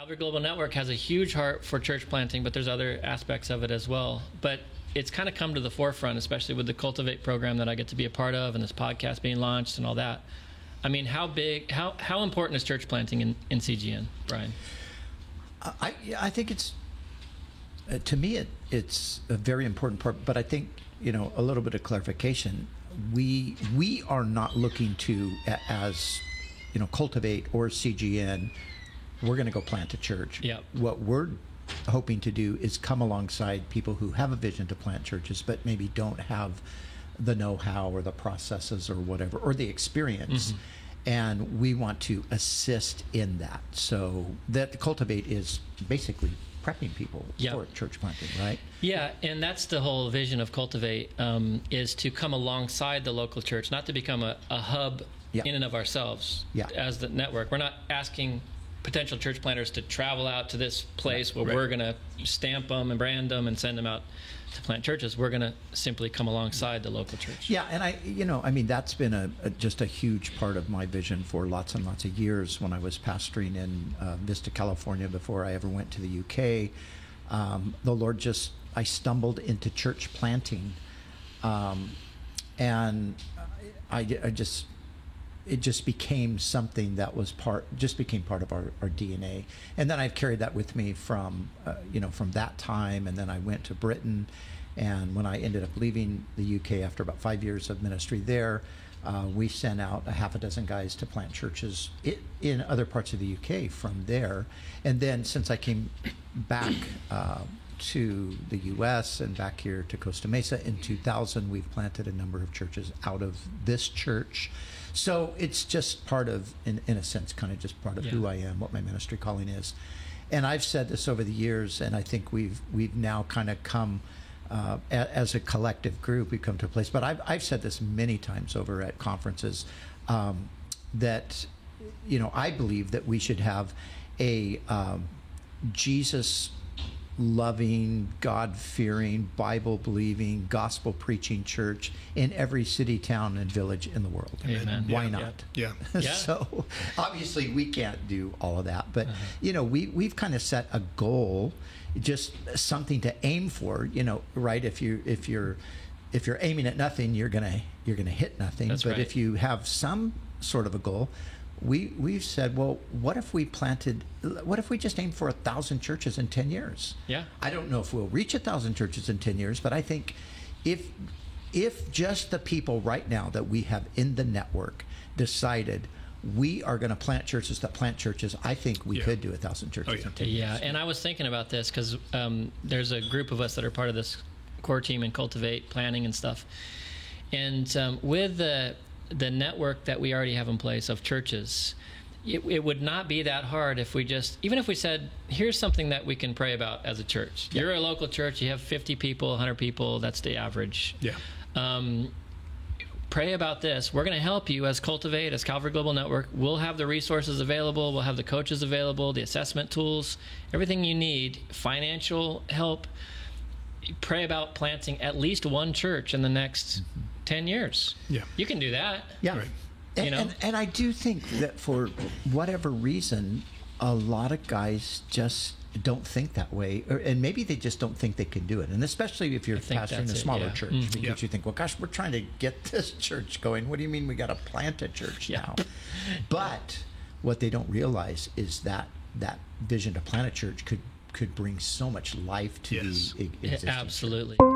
Calvary Global Network has a huge heart for church planting, but there's other aspects of it as well. But it's kind of come to the forefront, especially with the Cultivate program that I get to be a part of and this podcast being launched and all that. I mean, how important is church planting in CGN, Brian? I think it's, to me, it's a very important part, but I think, a little bit of clarification. We are not looking to, as, Cultivate or CGN, we're going to go plant a church. Yep. What we're hoping to do is come alongside people who have a vision to plant churches, but maybe don't have the know-how or the processes or whatever, or the experience. Mm-hmm. And we want to assist in that. So that Cultivate is basically prepping people for church planting, right? Yeah, and that's the whole vision of Cultivate, is to come alongside the local church, not to become a hub in and of ourselves as the network. We're not asking potential church planters to travel out to this place where we're going to stamp them and brand them and send them out to plant churches. We're going to simply come alongside the local church. Yeah, and that's been just a huge part of my vision for lots and lots of years. When I was pastoring in Vista, California, before I ever went to the UK, the Lord I stumbled into church planting, and it just became something that was part of our DNA. And then I've carried that with me from that time. And then I went to Britain. And when I ended up leaving the UK after about 5 years of ministry there, we sent out a half a dozen guys to plant churches in other parts of the UK from there. And then since I came back to the U.S. and back here to Costa Mesa in 2000, we've planted a number of churches out of this church. So it's just part of, in a sense, kind of just part of who I am, what my ministry calling is. And I've said this over the years, and I think we've now kind of come, as a collective group, we've come to a place, but I've said this many times over at conferences, that, I believe that we should have a Jesus loving, God-fearing, Bible-believing, gospel-preaching church in every city, town, and village in the world. Amen. Why not? Yeah. So obviously we can't do all of that, but we've kind of set a goal, just something to aim for. Right? If you're aiming at nothing, you're gonna hit nothing. That's right. If you have some sort of a goal, we've said, well, what if we just aimed for 1,000 churches in 10 years? Yeah. I don't know if we'll reach 1,000 churches in 10 years, but I think if just the people right now that we have in the network decided we are going to plant churches that plant churches, I think we could do 1,000 churches in 10 years. Yeah, and I was thinking about this because there's a group of us that are part of this core team in Cultivate planning and stuff. And with the network that we already have in place of churches, it would not be that hard if even if we said, here's something that we can pray about as a church. You're a local church, you have 50 people, 100 people, that's the average. Yeah. Pray about this. We're going to help you as Cultivate, as Calvary Global Network. We'll have the resources available, we'll have the coaches available, the assessment tools, everything you need, financial help. Pray about planting at least one church in the next 10 years. Yeah. You can do that. Yeah. Right. And I do think that for whatever reason, a lot of guys just don't think that way, and maybe they just don't think they can do it. And especially if you're pastoring a smaller church, because you think, well, gosh, we're trying to get this church going. What do you mean we got to plant a church now? But what they don't realize is that vision to plant a church could bring so much life to the existing absolutely church.